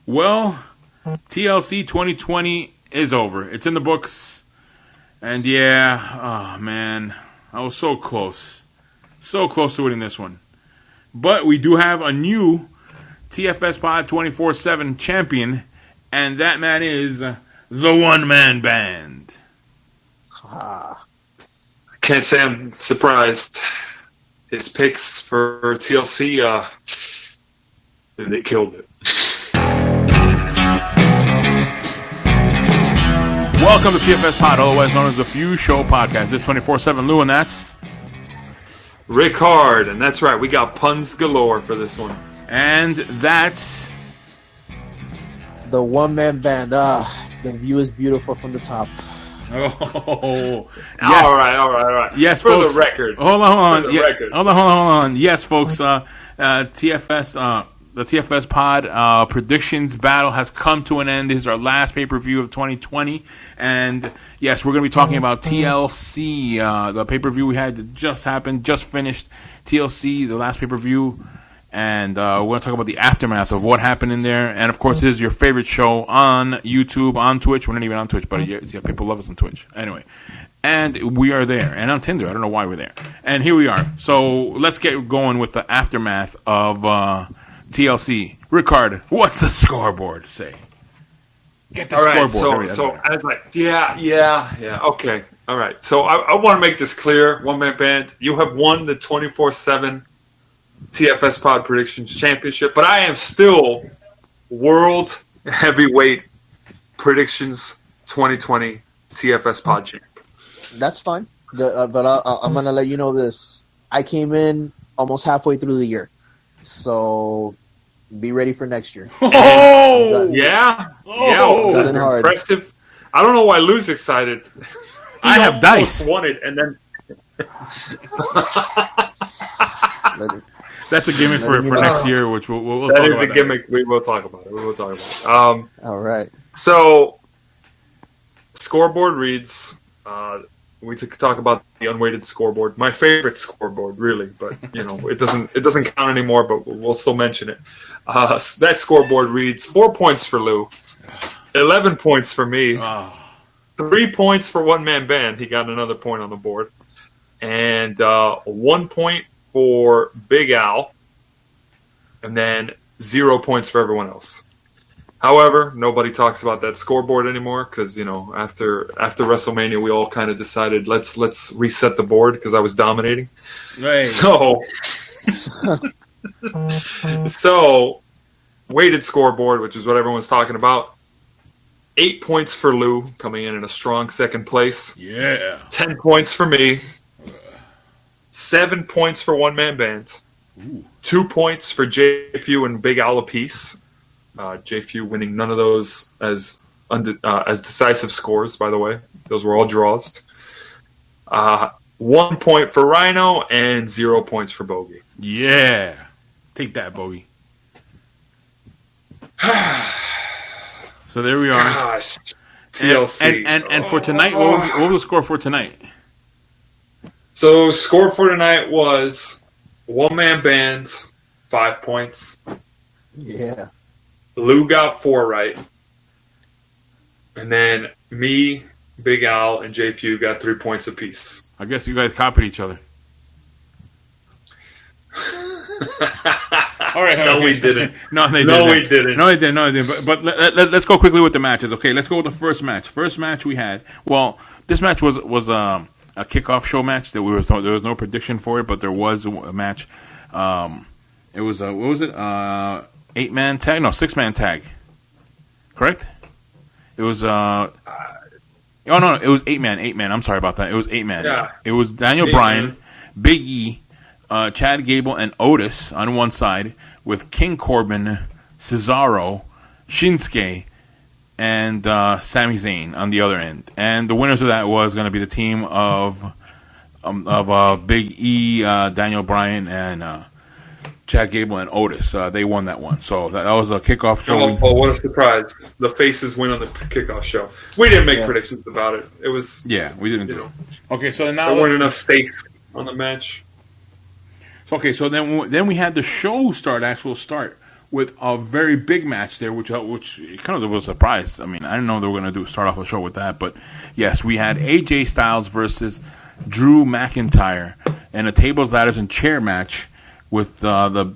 Well, TLC 2020 is over. It's in the books. And yeah, oh man, I was so close. So close to winning this one. But we do have a new TFS Pod 24/7 champion, and that man is the one-man band. I can't say I'm surprised. His picks for TLC, they killed it. Welcome to TFS Pod, otherwise known as the Fuse Show Podcast. This is 24/7 Lou, and that's Ric-Hard, and that's right, we got puns galore for this one. And that's the one-man band. The view is beautiful from the top. oh, yes. All right. Yes, for folks. the record. Hold on. For the record. Hold on. Yes, folks. TFS. The TFS Pod predictions battle has come to an end. This is our last pay-per-view of 2020. And, yes, we're going to be talking about TLC, the pay-per-view we had that just happened, just finished. TLC, the last pay-per-view. And we're going to talk about the aftermath of what happened in there. And, of course, this is your favorite show on YouTube, on Twitch. We're not even on Twitch, but yeah, people love us on Twitch. Anyway. And we are there. And on Tinder. I don't know why we're there. And here we are. So let's get going with the aftermath of TLC. Ric-Hard, what's the scoreboard say? Get the scoreboard. So I was like, yeah. Okay. All right. So I want to make this clear. One-man band, you have won the 24/7 TFS Pod Predictions Championship, but I am still World Heavyweight Predictions 2020 TFS Pod Champ. That's fine. But I'm going to let you know this. I came in almost halfway through the year. So be ready for next year. Oh! Yeah. Impressive. I don't know why Lou's excited. I have dice. Won it, and then that's a gimmick for next year, which we'll talk about. That is a gimmick. We will talk about it. All right. So, scoreboard reads. We could talk about the unweighted scoreboard. My favorite scoreboard, really, but it doesn't count anymore. But we'll still mention it. That scoreboard reads 4 points for Lou, 11 points for me, 3 points for one man band. He got another point on the board, and 1 point for Big Al, and then 0 points for everyone else. However, nobody talks about that scoreboard anymore because after WrestleMania we all kind of decided let's reset the board because I was dominating. Right. So weighted scoreboard, which is what everyone's talking about. 8 points for Lou, coming in a strong second place. Yeah. 10 points for me. 7 points for one man band. Ooh. 2 points for JFU and Big Al apiece. JFU winning none of those as decisive scores, by the way. Those were all draws. 1 point for Rhino and 0 points for Bogey. Yeah. Take that, Bogey. So there we are. Gosh. TLC. And for tonight, what was the score for tonight? So score for tonight was one man band, 5 points. Yeah. Lou got 4 right. And then me, Big Al, and JFU got 3 points apiece. I guess you guys copied each other. All right. No, we didn't. No, we didn't. But let's go quickly with the matches. Okay, let's go with the first match. First match we had. Well, this match was a kickoff show match. There was no prediction for it, but there was a match. It was what was it? 8-man tag? No, 6-man tag. Correct? It was no, it was 8-man. 8-man. I'm sorry about that. It was 8-man. Yeah. It was Daniel Bryan, Big E, Chad Gable, and Otis on one side, with King Corbin, Cesaro, Shinsuke, and Sami Zayn on the other end. And the winners of that was going to be the team of Big E, Daniel Bryan, and Chad Gable and Otis. They won that one. So that was a kickoff show. Oh, what a surprise. The faces win on the kickoff show. We didn't make predictions about it. It was... Yeah, we didn't do it. Okay, so now... There weren't enough stakes on the match. So then we had the show start, with a very big match there, which kind of was a surprise. I mean, I didn't know they were going to start off the show with that, but yes, we had AJ Styles versus Drew McIntyre in a tables, ladders, and chair match with the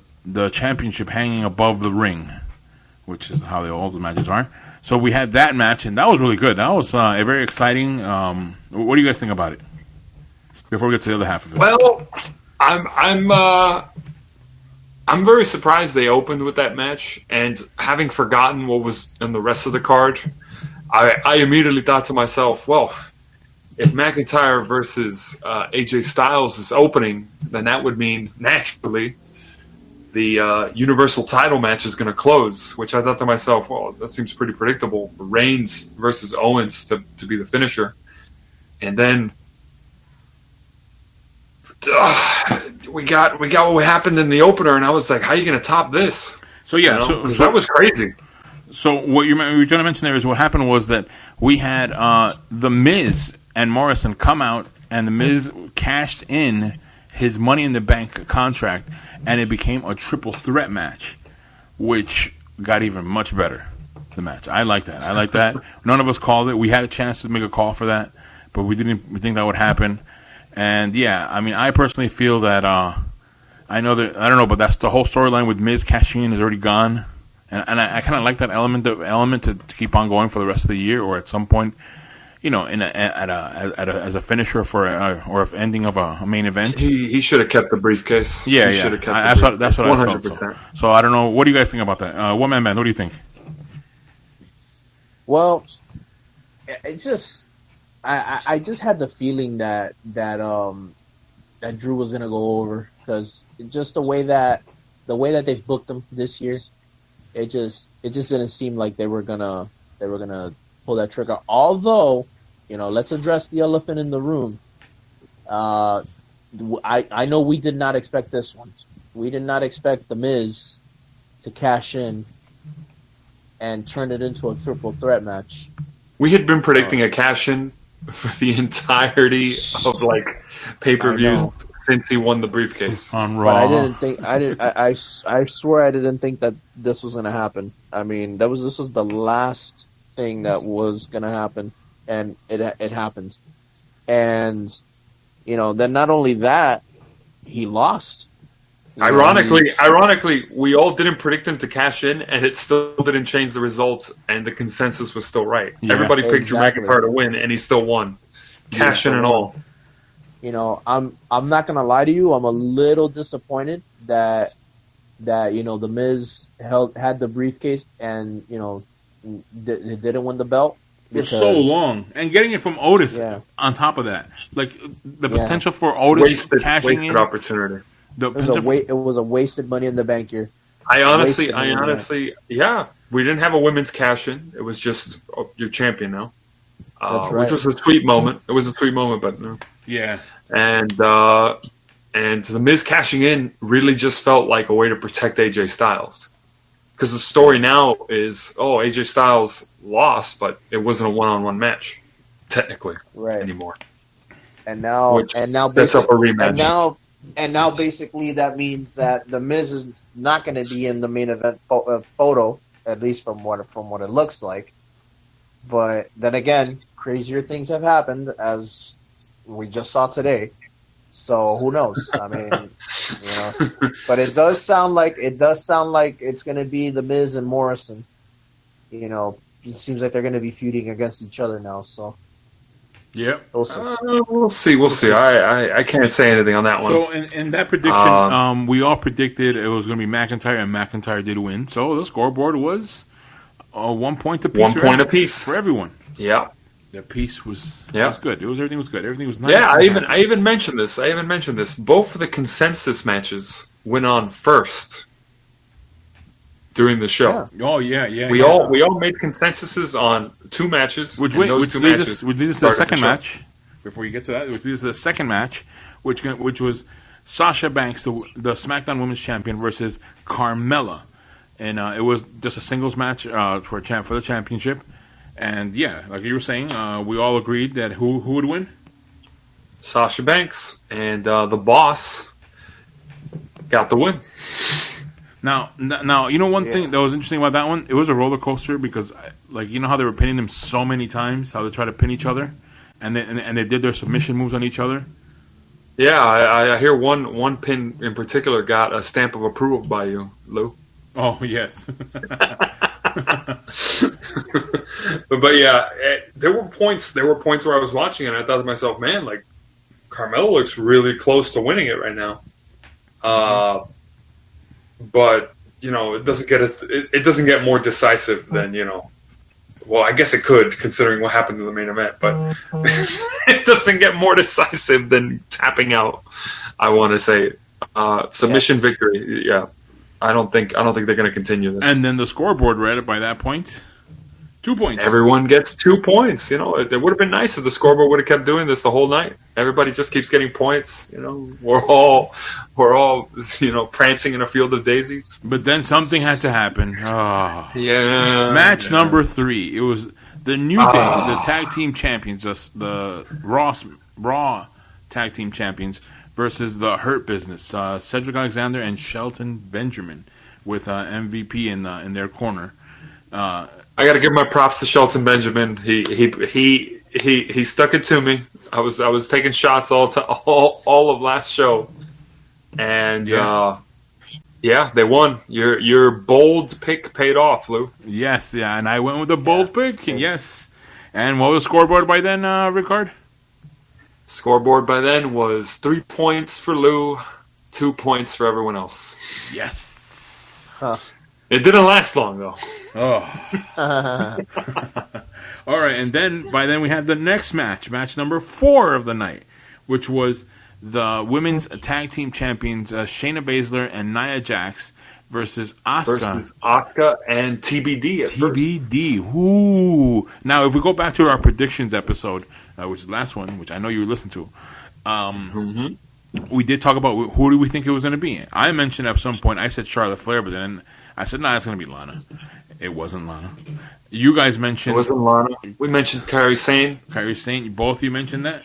championship hanging above the ring, which is how all the matches are. So we had that match, and that was really good. That was a very exciting. What do you guys think about it? Before we get to the other half of it. Well, I'm very surprised they opened with that match, and having forgotten what was in the rest of the card, I immediately thought to myself, well, if McIntyre versus AJ Styles is opening, then that would mean, naturally, the Universal title match is going to close, which I thought to myself, well, that seems pretty predictable. Reigns versus Owens to be the finisher. And then we got what happened in the opener, and I was like, how are you going to top this? So yeah, because that was crazy. So what you were going to mention there is what happened was that we had The Miz and Morrison come out, and The Miz cashed in his Money in the Bank contract, and it became a triple threat match, which got even much better, the match. I like that. None of us called it. We had a chance to make a call for that, but we didn't think that would happen. And yeah, I mean, I personally feel that I know that, I don't know, but that's the whole storyline with Miz cashing in is already gone, and I kind of like that element to keep on going for the rest of the year, or at some point, you know, as a finisher for or if ending of a main event. He should have kept the briefcase. Yeah, should have kept that's what 100%. I felt. So I don't know. What do you guys think about that? One Man, what do you think? Well, it's just I just had the feeling that Drew was gonna go over, because just the way that they've booked him this year, it just didn't seem like they were gonna pull that trigger. Although, you know, let's address the elephant in the room. I know we did not expect this one. We did not expect The Miz to cash in and turn it into a triple threat match. We had been predicting a cash in for the entirety of pay-per-views since he won the briefcase on Raw. But I didn't think I swear I didn't think that this was going to happen. I mean, this was the last thing that was going to happen, and it happened. And you know, then not only that, he lost. Ironically, we all didn't predict him to cash in, and it still didn't change the result, and the consensus was still right. Yeah, everybody picked Drew McIntyre to win, and he still won. Cash in and all. You know, I'm not gonna lie to you. I'm a little disappointed that you know, The Miz had the briefcase and, you know, didn't win the belt for so long, and getting it from Otis on top of that, like the potential for Otis cashing in opportunity. It was a wasted Money in the Bank year. I honestly, we didn't have a women's cash in. It was just your champion now. That's right. Which was a sweet moment. It was a sweet moment, but no. Yeah. And The Miz cashing in really just felt like a way to protect AJ Styles. Because the story now is, AJ Styles lost, but it wasn't a one-on-one match, technically, anymore. And now sets up a rematch. And now basically that means that The Miz is not going to be in the main event photo, at least from what it looks like. But then again, crazier things have happened, as we just saw today. So who knows? I mean, you know, but it does sound like it's going to be The Miz and Morrison. You know, it seems like they're going to be feuding against each other now. So. Yep. We'll see. I can't say anything on that one. So in that prediction, we all predicted it was going to be McIntyre, and McIntyre did win. So the scoreboard was 1 point apiece. 1 point apiece for everyone. Yeah. The piece was good. Everything was good. Everything was nice. Yeah, I even mentioned this. Both of the consensus matches went on first during the show. Yeah. Oh yeah. We all made consensuses on two matches. Which leads us to the second match. Before you get to that, which leads us to the second match, which was Sasha Banks, the SmackDown Women's Champion, versus Carmella, and it was just a singles match for the championship. And yeah, like you were saying, we all agreed that who would win? Sasha Banks, and the boss got the win. Now, you know one thing that was interesting about that one? It was a roller coaster because, like, you know how they were pinning them so many times, how they try to pin each other, and they did their submission moves on each other. Yeah, I hear one pin in particular got a stamp of approval by you, Lou. Oh yes. But yeah, there were points where I was watching and I thought to myself, man, like Carmelo looks really close to winning it right now. But you know, it doesn't get more decisive than, you know. Well, I guess it could, considering what happened in the main event, but it doesn't get more decisive than tapping out. I want to say submission victory. Yeah, I don't think they're going to continue this. And then the scoreboard read it by that point. 2 points. Everyone gets 2 points. You know, it would have been nice if the scoreboard would have kept doing this the whole night. Everybody just keeps getting points. You know, we're all you know, prancing in a field of daisies. But then something had to happen. Oh. Yeah. Match number 3. It was the New Day, the tag team champions, the Raw tag team champions, versus the Hurt Business, Cedric Alexander and Shelton Benjamin, with MVP in their corner. I got to give my props to Shelton Benjamin. He stuck it to me. I was taking shots all of last show, and yeah, they won. Your bold pick paid off, Lou. Yes, yeah, and I went with a bold pick. Yes, and what was the scoreboard by then, Ric-Hard? Scoreboard by then was 3 points for Lou, 2 points for everyone else. Yes. Huh. It didn't last long though. Oh. All right, and then by then we had the next match number 4 of the night, which was the women's tag team champions Shayna Baszler and Nia Jax versus Asuka and TBD. TBD. Ooh. Now, if we go back to our predictions episode, which is the last one, which I know you listened to, we did talk about who do we think it was going to be. I mentioned at some point, I said Charlotte Flair, but then I said, it's going to be Lana. It wasn't Lana. You guys mentioned... It wasn't Lana. We mentioned Kairi Sane. Kairi Sane. Both of you mentioned that?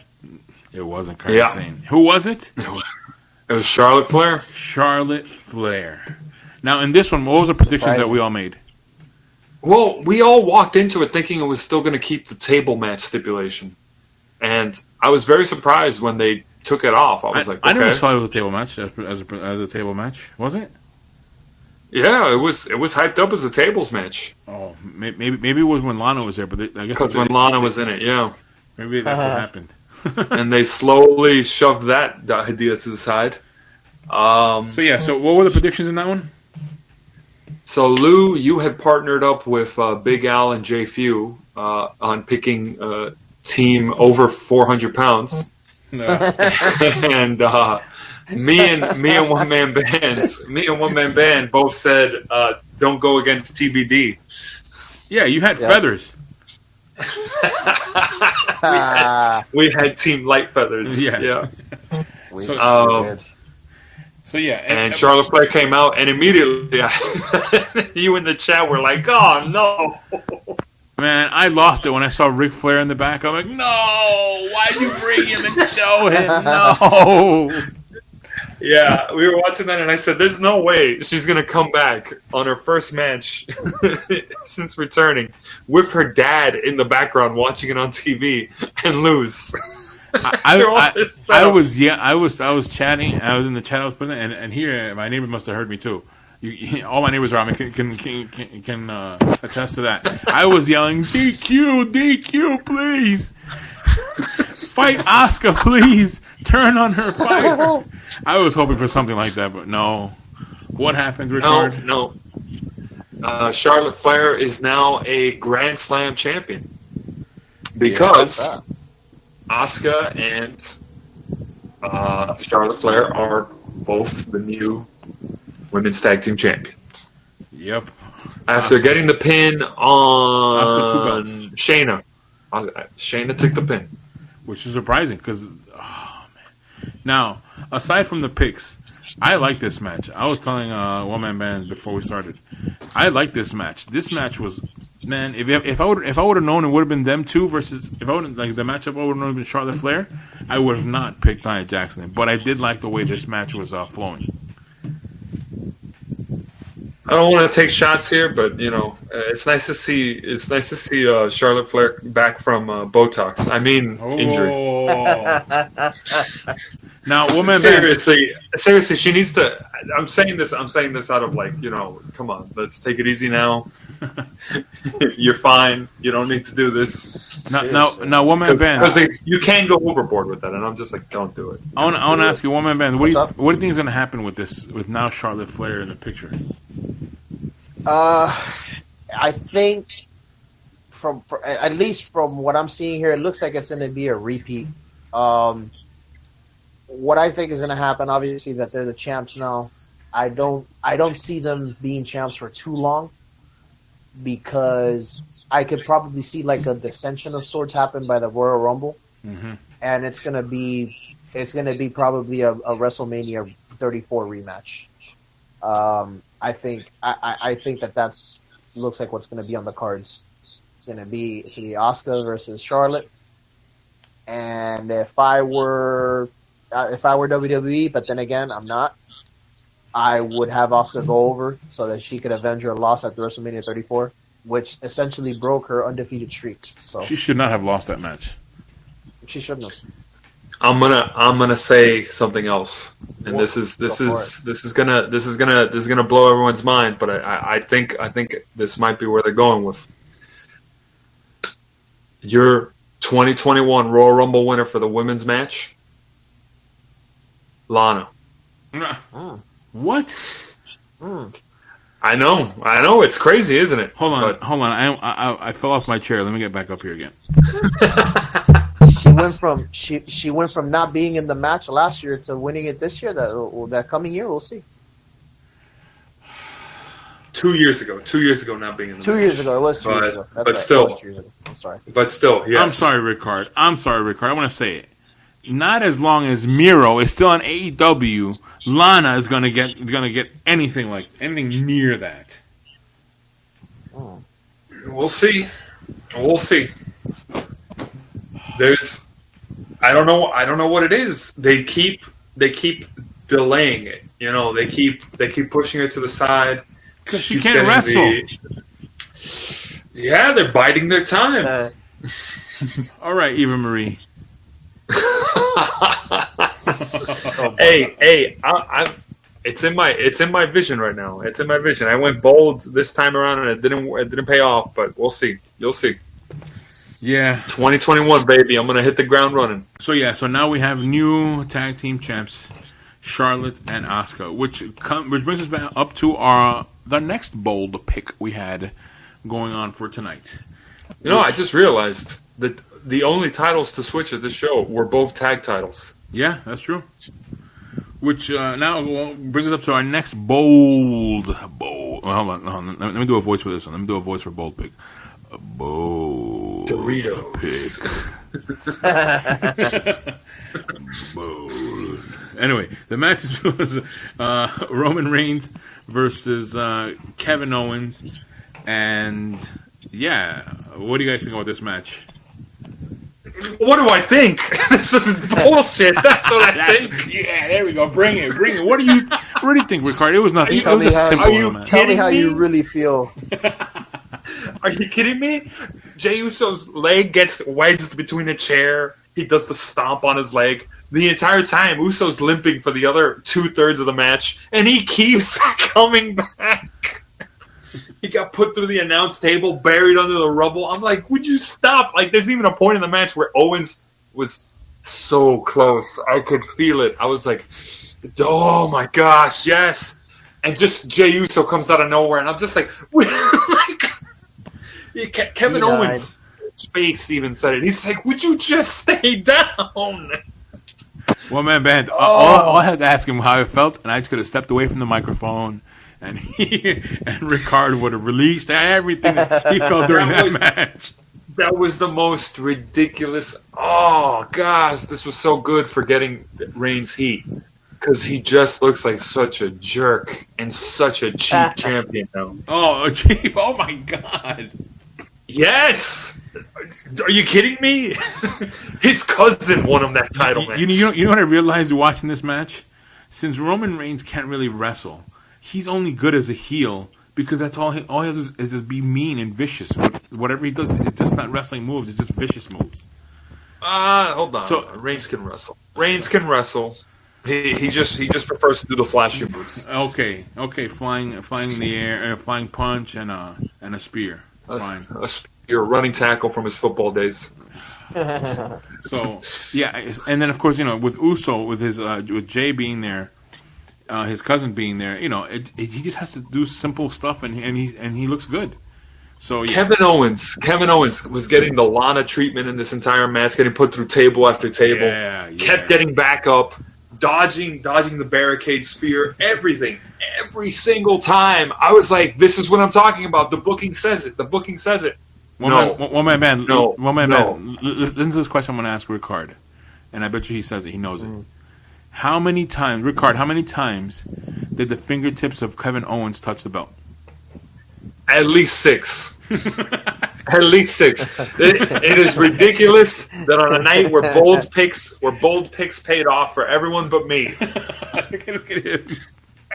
It wasn't Kairi Sane. Who was it? It was Charlotte Flair. Charlotte Flair. Now, in this one, what was the predictions that we all made? Well, we all walked into it thinking it was still going to keep the table match stipulation. And I was very surprised when they took it off. I was like, okay. I never saw it as a table match, as a table match. Was it? Yeah, it was hyped up as a tables match. Oh, maybe it was when Lana was there, but I guess because when Lana was in it, yeah. Maybe that's what happened. And they slowly shoved that idea to the side. So what were the predictions in that one? So Lou, you had partnered up with Big Al and Jay Few on picking team over 400 pounds, and me and one man band both said don't go against TBD. Yeah, you had feathers. we had Team Light Feathers. Yeah. So yeah, and Charlotte Flair came out, and immediately you in the chat were like, "Oh no!" Man, I lost it when I saw Ric Flair in the back. I'm like, "No! Why'd you bring him and show him? No!" Yeah, we were watching that, and I said, "There's no way she's gonna come back on her first match since returning with her dad in the background watching it on TV and lose." I was chatting. I was in the chat. I was putting it, and here my neighbor must have heard me too. All my neighbors around me can attest to that. I was yelling, DQ, please. Fight Asuka, please. Turn on her fight. I was hoping for something like that, but no. What happened, Ric-Hard? No. Charlotte Flair is now a Grand Slam champion. Because Asuka and Charlotte Flair are both the new Women's Tag Team Champions. Yep. After getting the pin on Shayna. Shayna took the pin. Which is surprising because, Now, aside from the picks, I like this match. I was telling One Man Band before we started. I like this match. This match was, man, if I would have known it would have been them two versus, if I would like the matchup would have known it been Charlotte Flair, I would have not picked Nia Jackson. But I did like the way this match was flowing. I don't want to take shots here, but it's nice to see Charlotte Flair back from Botox. I mean, injury. Now, woman, seriously, she needs to. I'm saying this out of come on, let's take it easy now. You're fine. You don't need to do this. Now, woman band. Because you can go overboard with that, and I'm just like, don't do it. I want to ask you, woman band. What do you think is going to happen with this? With now Charlotte Flair in the picture? I think at least from what I'm seeing here, it looks like it's going to be a repeat. What I think is going to happen, obviously, that they're the champs now. I don't see them being champs for too long, because I could probably see like a dissension of sorts happen by the Royal Rumble, and it's going to be probably a WrestleMania 34 rematch. I think that's looks like what's going to be on the cards. It's going to be Asuka versus Charlotte, and if I were WWE, but then again, I'm not, I would have Asuka go over so that she could avenge her loss at the WrestleMania 34, which essentially broke her undefeated streak. So she should not have lost that match. She shouldn't have. I'm gonna say something else, and this is gonna blow everyone's mind, but I think this might be where they're going with your 2021 Royal Rumble winner for the women's match. Lana. What? I know. It's crazy, isn't it? Hold on. I fell off my chair. Let me get back up here again. She went from not being in the match last year to winning it this year. That coming year, we'll see. 2 years ago, not being in the match. 2 years ago, it was 2 years ago. But still, I'm sorry. But still, yes. I'm sorry, Ric-Hard. I want to say it. Not as long as Miro is still on AEW, Lana is gonna get anything near that. We'll see. I don't know what it is. They keep delaying it. They keep pushing it to the side because she can't wrestle. Yeah, they're biding their time. All right, Eva Marie. Hey, it's in my vision right now. It's in my vision. I went bold this time around, and it didn't pay off. But we'll see. You'll see. Yeah, 2021, baby. I'm gonna hit the ground running. So now we have new tag team champs, Charlotte and Asuka, which brings us back up to the next bold pick we had going on for tonight. I just realized that the only titles to switch at this show were both tag titles. Yeah, that's true. Which now brings us up to our next bold. Hold on. Let me do a voice for this one. Let me do a voice for bold pick. A bold Doritos. Pick. Bold. Anyway, the match was Roman Reigns versus Kevin Owens, and what do you guys think about this match? What do I think? This is bullshit. That's what I think. Yeah, there we go. Bring it. What do you think, Ric-Hard? It was nothing. Tell me how you really feel. Are you kidding me? Jey Uso's leg gets wedged between the chair. He does the stomp on his leg. The entire time, Uso's limping for the other 2/3 of the match, and he keeps coming back. He got put through the announce table, buried under the rubble. I'm like, would you stop? There's even a point in the match where Owens was so close. I could feel it. I was like, oh my gosh, yes. And just Jey Uso comes out of nowhere, and I'm just like, Kevin Owens' face even said it. He's like, would you just stay down? Well, man, band. All I had to ask him how I felt, and I just could have stepped away from the microphone. And Ric-Hard would have released everything that he felt during that match. That was the most ridiculous. Oh, gosh, this was so good for getting Reigns heat. Because he just looks like such a jerk and such a cheap champion now. Oh, cheap. Oh, my God. Yes! Are you kidding me? His cousin won him that title match. You know what I realized watching this match? Since Roman Reigns can't really wrestle, he's only good as a heel Because that's all he does is just be mean and vicious. Whatever he does, it's just not wrestling moves. It's just vicious moves. Hold on. So Reigns can wrestle. Reigns can wrestle. He just prefers to do the flashy moves. Okay, flying in the air, flying punch and a spear. Fine. A spear, running tackle from his football days. So yeah, and then of course with Uso, with his with Jay being there, his cousin being there, he just has to do simple stuff and he looks good. So yeah. Kevin Owens was getting the Lana treatment in this entire match, getting put through table after table. Yeah. Kept getting back up, dodging the barricade spear, everything, every single time. I was like, this is what I'm talking about. The booking says it. One man band. Listen to this question I'm going to ask Ric-Hard, and I bet you he says it. He knows it. How many times, Ric-Hard, did the fingertips of Kevin Owens touch the belt? At least 6. At least 6. It is ridiculous that on a night where bold picks paid off for everyone but me. Look at him.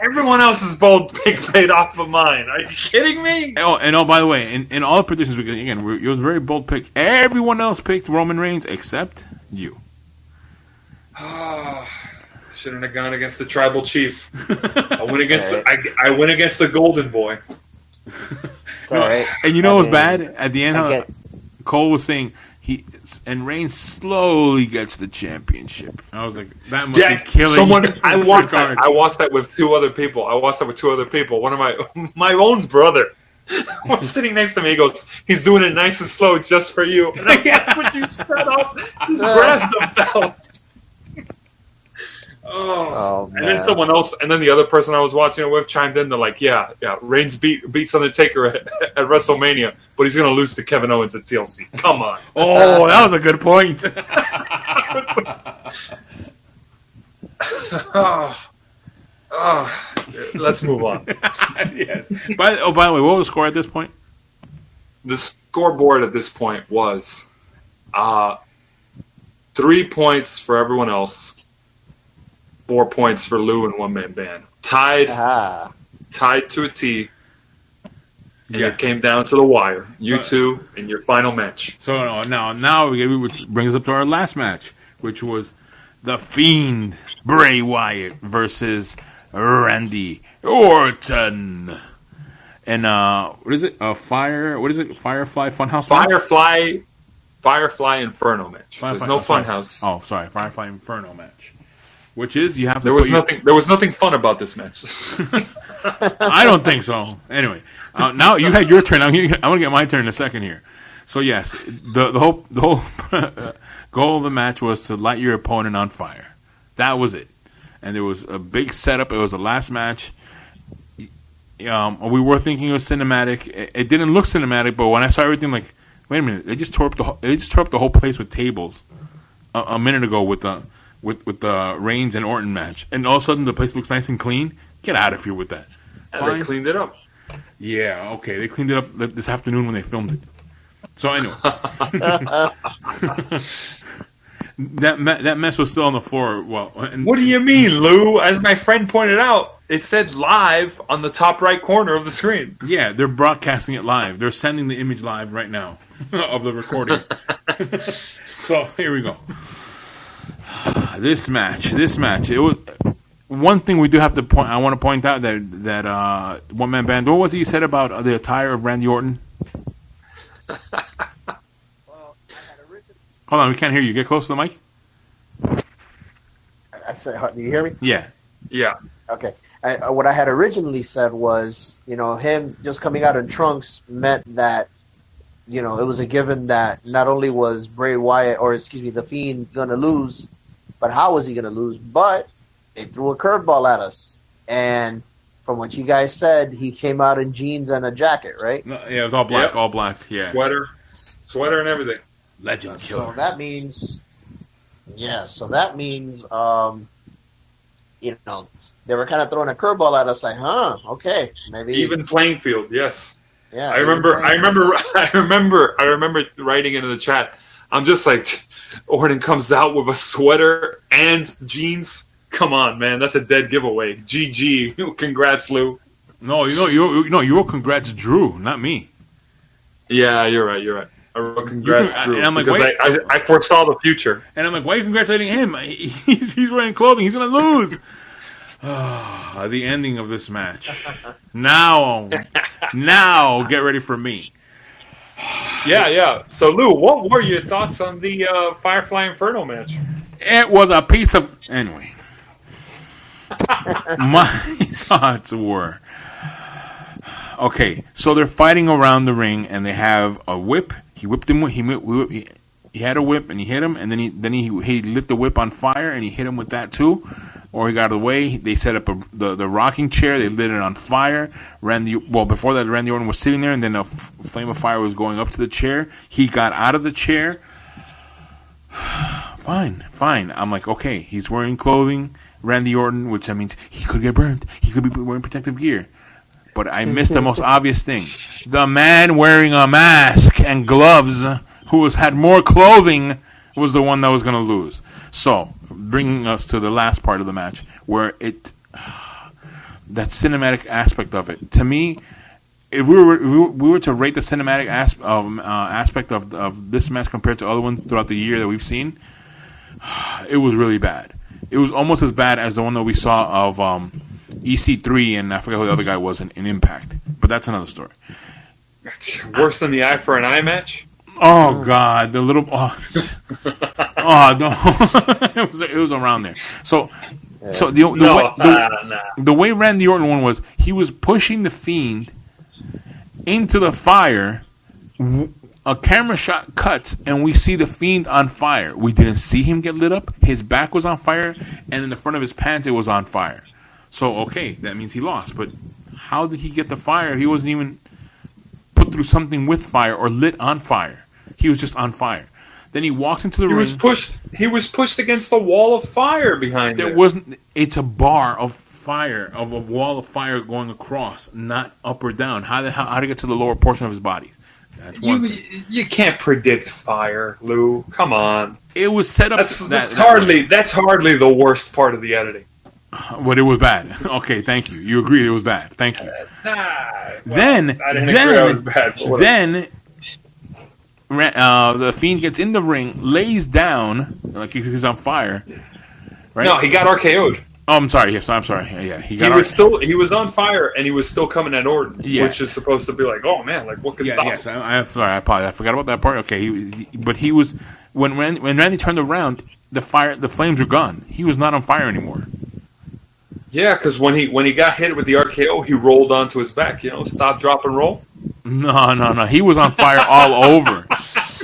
Everyone else's bold pick paid off of mine. Are you kidding me? Oh, by the way, in all the predictions, it was a very bold pick. Everyone else picked Roman Reigns except you. Shouldn't have gone against the tribal chief. I went against the golden boy. It's all right. And it was bad at the end. Cole was saying Reigns slowly gets the championship. I was like, that must be killing someone. I watched that with 2 other people. One of my own brother was sitting next to me. He goes, "He's doing it nice and slow just for you." And I'm like, "Would you shut up? Just grab the belt." Oh, and then someone else, and then the other person I was watching it with chimed in. They're like, "Yeah, Reigns beats Undertaker at WrestleMania, but he's gonna lose to Kevin Owens at TLC." Come on. Oh, that was a good point. Let's move on. Yes. By the way, what was the score at this point? The scoreboard at this point was 3 points for everyone else. 4 points for Lou and One Man Band. Tied to a T. And it came down to the wire. You two in your final match. So now which brings us up to our last match, which was the Fiend, Bray Wyatt versus Randy Orton. And what is it? Firefly Funhouse match? Firefly Inferno match. There's no Funhouse. Oh, sorry, Firefly Inferno match. Which is you have to. There was nothing fun about this match. I don't think so. Anyway, now you had your turn. I'm gonna get my turn in a second here. So yes, the whole goal of the match was to light your opponent on fire. That was it. And there was a big setup. It was the last match. We were thinking it was cinematic. It didn't look cinematic, but when I saw everything, like, wait a minute, they just tore up the whole place with tables a minute ago with the Reigns and Orton match, and all of a sudden the place looks nice and clean. Get out of here with that. They cleaned it up. Yeah, okay, they cleaned it up this afternoon when they filmed it. So anyway, that mess was still on the floor. Well, what do you mean, Lou? As my friend pointed out, it says live on the top right corner of the screen. Yeah, they're broadcasting it live. They're sending the image live right now of the recording. So here we go. This match. It was one thing we do have to point. I want to point out that One Man Band. What was it you said about the attire of Randy Orton? Hold on, we can't hear you. Get close to the mic. I said, do you hear me? Yeah. Okay. What I had originally said was, him just coming out in trunks meant that, it was a given that not only was Bray Wyatt, the Fiend, going to lose, but how was he going to lose? But they threw a curveball at us. And from what you guys said, he came out in jeans and a jacket, right? No, yeah, it was all black. Yep. All black, yeah. Sweater and everything. Legend killer. So that means, they were kind of throwing a curveball at us, like, okay, maybe even playing field, yes. Yeah, I remember writing into the chat. I'm just like, Orton comes out with a sweater and jeans. Come on, man, that's a dead giveaway. GG, congrats, Lou. No, you wrote congrats Drew, not me. Yeah, you're right. I wrote congrats Drew, and I'm like, because wait. I foresaw the future. And I'm like, why are you congratulating him? He's wearing clothing. He's going to lose. The ending of this match. Now, get ready for me. Yeah. So, Lou, what were your thoughts on the Firefly Inferno match? It was a piece of... Anyway. My thoughts were... Okay, so they're fighting around the ring, and they have a whip. He whipped him. He had a whip, and he hit him, and then he lit the whip on fire, and he hit him with that too. Or he got out of the way. They set up the rocking chair. They lit it on fire. Before that, Randy Orton was sitting there, and then a flame of fire was going up to the chair. He got out of the chair. Fine. I'm like, okay, he's wearing clothing, Randy Orton, which that means he could get burned. He could be wearing protective gear. But I missed the most obvious thing. The man wearing a mask and gloves, who had more clothing, was the one that was going to lose. So, bringing us to the last part of the match, where that cinematic aspect of it, to me, if we were to rate the cinematic aspect of this match compared to other ones throughout the year that we've seen, it was really bad. It was almost as bad as the one that we saw of EC3, and I forget who the other guy was in Impact. But that's another story. It's worse than the Eye for an Eye match? Oh, God. The little... Oh, no. It was around there. So the way Randy Orton won was he was pushing the Fiend into the fire. A camera shot cuts, and we see the Fiend on fire. We didn't see him get lit up. His back was on fire, and in the front of his pants, it was on fire. So, okay, that means he lost. But how did he get the fire? He wasn't even put through something with fire or lit on fire. He was just on fire. Then he walks into the ring. He was pushed against a wall of fire behind him. It's a bar of fire, of a wall of fire going across, not up or down. How to get to the lower portion of his body? That's one thing. You can't predict fire, Lou. Come on. It was set up. That's hardly the worst part of the editing. But it was bad. Okay, thank you. You agreed it was bad. Thank you. I didn't agree it was bad. Then the Fiend gets in the ring, lays down like he's on fire. Right? No, he got RKO'd. Oh, I'm sorry. Yes, I'm sorry. Yeah, he was on fire, and he was still coming at Orton, which is supposed to be like, oh man, like what could stop him? Yes, I'm sorry. I apologize. I forgot about that part. Okay, but he was when Randy turned around, the flames were gone. He was not on fire anymore. Yeah, because when he got hit with the RKO, he rolled onto his back. Stop, drop, and roll. No. He was on fire all over.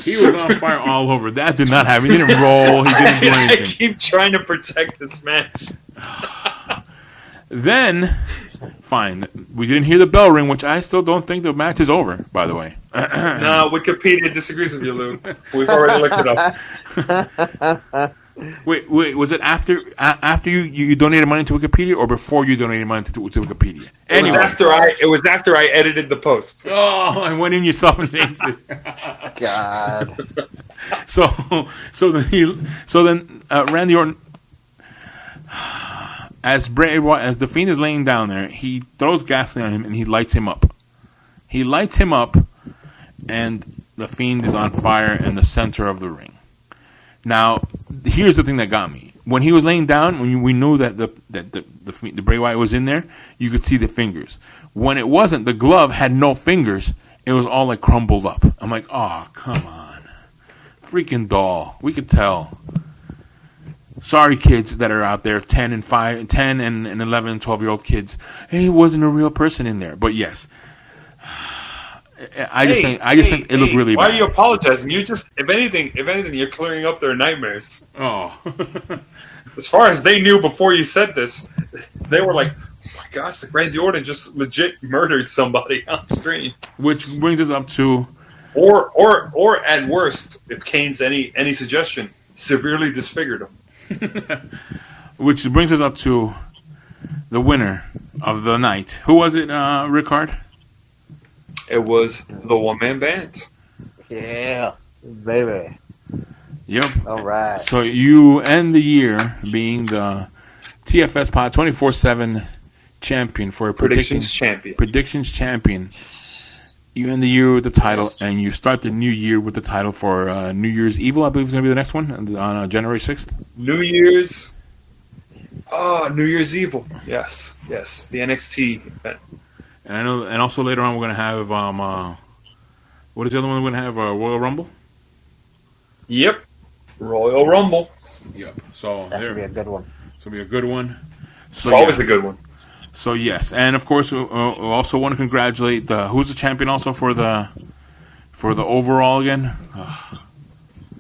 He was on fire all over. That did not happen. He didn't roll. He didn't do anything. I keep trying to protect this match. Then, fine. We didn't hear the bell ring, which I still don't think the match is over, by the way. No, Wikipedia disagrees with you, Lou. We've already looked it up. Wait, was it after you donated money to Wikipedia or before you donated money to Wikipedia? Anyway. It was after I edited the post. Oh, I went in yourself and changed it. God. So then Randy Orton, as the Fiend is laying down there, he throws gasoline on him and he lights him up. He lights him up, and the Fiend is on fire in the center of the ring. Now, here's the thing that got me. When he was laying down, when we knew that the Bray Wyatt was in there, you could see the fingers. When it wasn't, the glove had no fingers. It was all like crumbled up. I'm like, oh, come on. Freaking doll. We could tell. Sorry, kids that are out there, 10 and 11 and 12-year-old kids. Hey, he wasn't a real person in there. But yes. I just think it looked really bad. Why are you apologizing? You just, if anything, you're clearing up their nightmares. Oh. As far as they knew before you said this, they were like, oh my gosh, the Randy Orton just legit murdered somebody on screen. Which brings us up to... Or at worst, if Kane's any suggestion, severely disfigured him. Which brings us up to the winner of the night. Who was it, Ric-Hard? It was the one-man band. Yeah, baby. Yep. All right. So you end the year being the TFS Pod 24/7 champion for a Predictions champion. Predictions champion. You end the year with the title, and you start the new year with the title for New Year's Evil. I believe is going to be the next one on January 6th. New Year's Evil. Yes. The NXT event. And I know, and also later on we're going to have what is the other one we're going to have? Royal Rumble. Yep, Royal Rumble. Yep. So that should be a good one. This will be a good one. So it's always a good one. So yes, and of course we also want to congratulate who's the champion also for the overall again.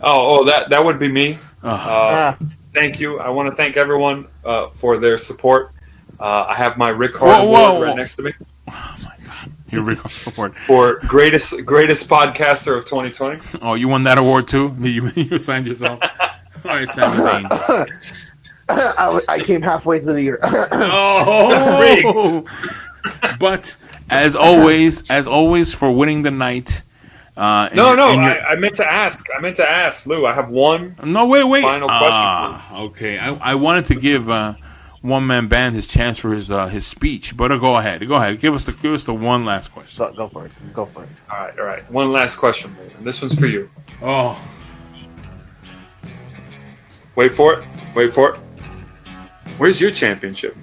That would be me. Thank you. I want to thank everyone for their support. I have my Ric-Hard award right next to me. Oh my God! Your Ric-Hard award for greatest podcaster of 2020. Oh, you won that award too? You signed yourself. All right, Sami Zayn. I came halfway through the year. Oh! But as always, for winning the night. I meant to ask, Lou. I have one. No, wait. Final question. Okay, I wanted to give One Man Band his chance for his speech, but go ahead. Give us the one last question. Go for it. All right. One last question, Lou. And this one's for you. Oh. Wait for it. Where's your championship?